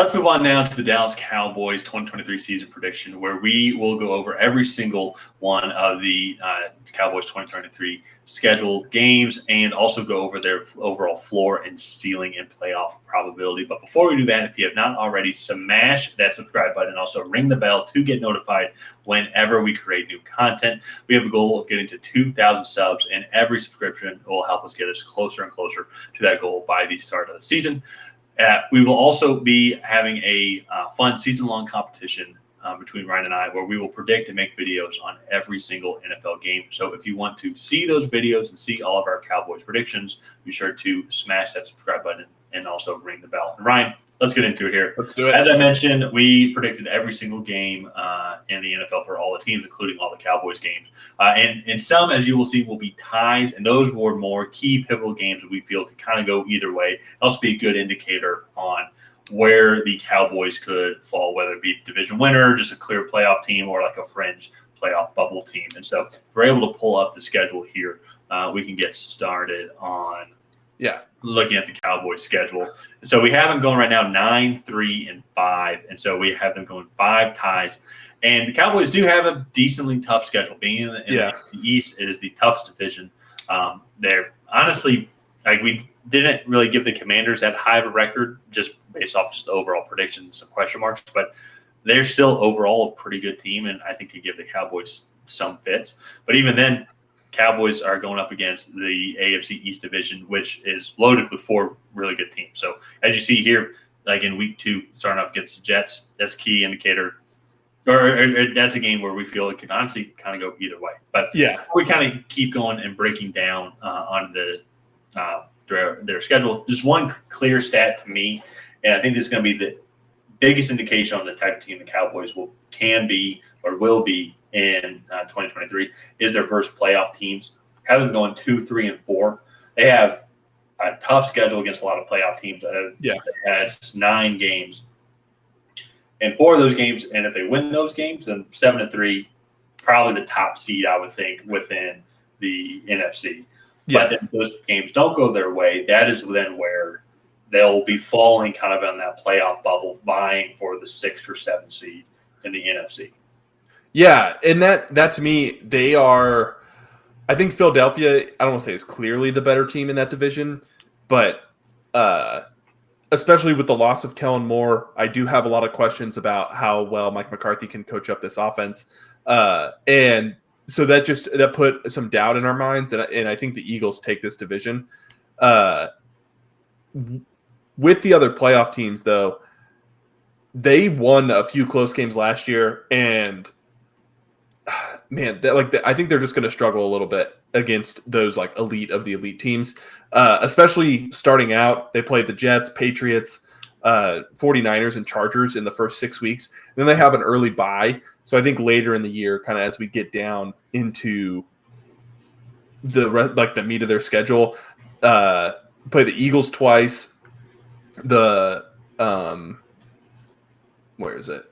Let's move on now to the Dallas Cowboys 2023 season prediction, where we will go over every single one of the Cowboys 2023 scheduled games and also go over their overall floor and ceiling and playoff probability. But before we do that, if you have not already, smash that subscribe button and also ring the bell to get notified whenever we create new content. We have a goal of getting to 2,000 subs, and every subscription will help us get us closer and closer to that goal by the start of the season. We will also be having a fun season-long competition between Ryan and I, where we will predict and make videos on every single NFL game. So if you want to see those videos and see all of our Cowboys predictions, be sure to smash that subscribe button and also ring the bell. And Ryan, let's get into it here. Let's do it. As I mentioned, we predicted every single game in the NFL for all the teams, including all the Cowboys games. And some, as you will see, will be ties, and those were more key pivotal games that we feel could kind of go either way. Also be a good indicator on where the Cowboys could fall, whether it be division winner, just a clear playoff team, or like a fringe playoff bubble team. And so if we're able to pull up the schedule here, we can get started on looking at the Cowboys schedule. So we have them going right now 9-3-5, and so we have them going 5 ties. And the Cowboys do have a decently tough schedule. Being in the East, it is the toughest division. They're honestly, like, we didn't really give the Commanders that high of a record just based off just the overall predictions, some question marks, but they're still overall a pretty good team, and I think could give the Cowboys some fits. But even then, Cowboys are going up against the AFC East division, which is loaded with 4 really good teams. So as you see here, like in week 2, starting off against the Jets, that's a key indicator. Or that's a game where we feel it could honestly kind of go either way. But we kind of keep going and breaking down on their schedule. Just one clear stat to me, and I think this is going to be the biggest indication on the type of team the Cowboys can be or will be in 2023 is their versus playoff teams. Have them going 2-3-4. They have a tough schedule against a lot of playoff teams. That's 9 games, and 4 of those games. And if they win those games, then 7-3, probably the top seed, I would think, within the NFC. But if those games don't go their way, that is then where they'll be falling kind of on that playoff bubble, vying for the 6th or 7th seed in the NFC. Yeah, and that to me, they are – I think Philadelphia, I don't want to say is clearly the better team in that division, but especially with the loss of Kellen Moore, I do have a lot of questions about how well Mike McCarthy can coach up this offense. And so that put some doubt in our minds, and I think the Eagles take this division. With the other playoff teams, though, they won a few close games last year, and – man, I think they're just going to struggle a little bit against those like elite of the elite teams, especially starting out. They play the Jets, Patriots, 49ers, and Chargers in the first 6 weeks. Then they have an early bye. So I think later in the year, kind of as we get down into the meat of their schedule, play the Eagles twice. Where is it?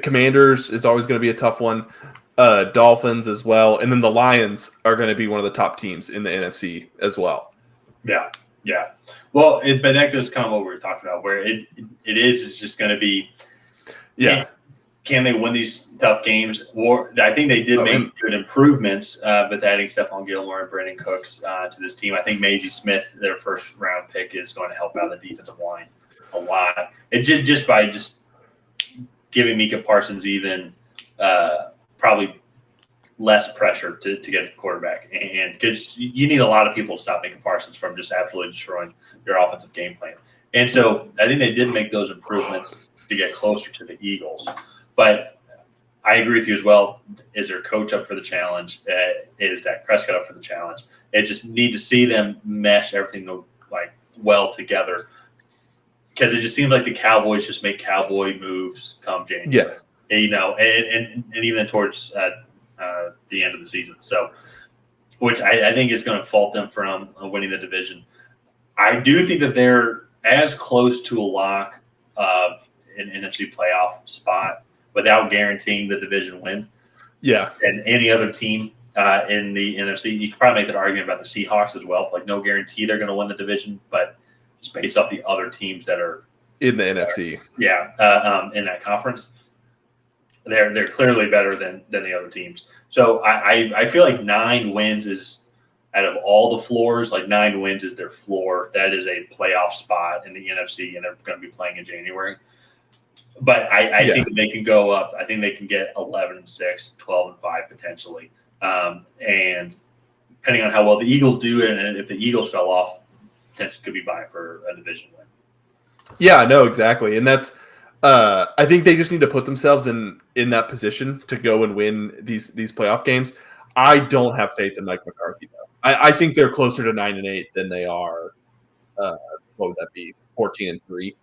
Commanders is always going to be a tough one. Dolphins as well. And then the Lions are going to be one of the top teams in the NFC as well. Yeah. Well, but that goes kind of what we were talking about, where it's just going to be can they win these tough games? Or I think they did make good improvements with adding Stephon Gilmore and Brandon Cooks to this team. I think Maisie Smith, their first-round pick, is going to help out the defensive line a lot. It just by giving Micah Parsons even probably less pressure to get at the quarterback. And because you need a lot of people to stop Micah Parsons from just absolutely destroying your offensive game plan. And so I think they did make those improvements to get closer to the Eagles. But I agree with you as well. Is their coach up for the challenge? Is Dak Prescott up for the challenge? It just need to see them mesh everything well together. Because it just seems like the Cowboys just make cowboy moves come January. And even towards the end of the season. So, which I think is going to fault them from winning the division. I do think that they're as close to a lock of an NFC playoff spot without guaranteeing the division win. Yeah. And any other team in the NFC, you could probably make that argument about the Seahawks as well. No guarantee they're going to win the division, but just based off the other teams that are in the NFC. Yeah, in that conference, they're clearly better than the other teams. So I feel like 9 wins is, out of all the floors, like 9 wins is their floor. That is a playoff spot in the NFC, and they're going to be playing in January. But I think that they can go up. I think they can get 11-6, 12-5 potentially. And depending on how well the Eagles do, and if the Eagles fell off, potentially could be vying for a division win. Yeah, no, exactly. And that's I think they just need to put themselves in that position to go and win these playoff games. I don't have faith in Mike McCarthy, though. I think they're closer to 9-8 than they are. What would that be? 14-3.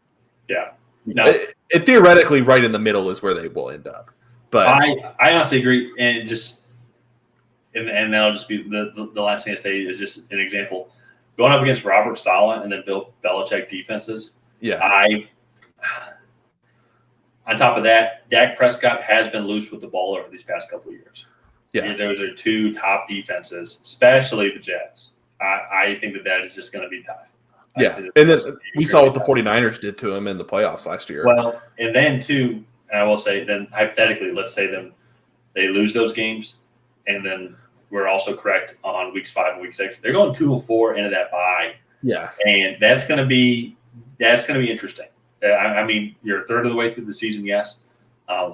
Yeah. No, it theoretically right in the middle is where they will end up. But I honestly agree, and that'll just be the last thing I say is just an example. Going up against Robert Saleh and then Bill Belichick defenses. Yeah. On top of that, Dak Prescott has been loose with the ball over these past couple of years. Yeah. And those are 2 top defenses, especially the Jets. I think that is just going to be tough. Yeah, and then we saw what the 49ers did to him in the playoffs last year. Well, and then too, and I will say, then hypothetically, let's say they lose those games, and then we're also correct on weeks 5 and week 6. They're going 2-4 into that bye. Yeah, and that's going to be interesting. I mean, you're a third of the way through the season, yes.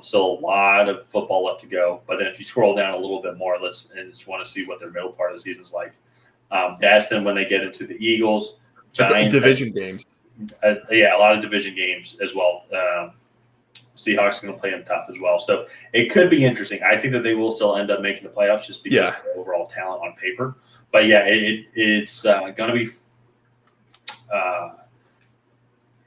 Still a lot of football left to go. But then if you scroll down a little bit more, and just want to see what their middle part of the season is like. That's then when they get into the Eagles. Giants, division games. A lot of division games as well. Seahawks are going to play them tough as well. So it could be interesting. I think that they will still end up making the playoffs just because of the overall talent on paper. But, yeah, it's going to be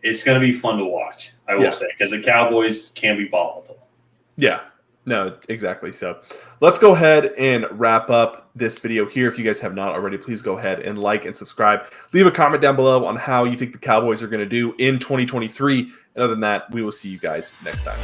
it's going to be fun to watch, I will say, because the Cowboys can be volatile. Yeah. No, exactly. So let's go ahead and wrap up this video here. If you guys have not already, please go ahead and like and subscribe. Leave a comment down below on how you think the Cowboys are going to do in 2023. And other than that, we will see you guys next time.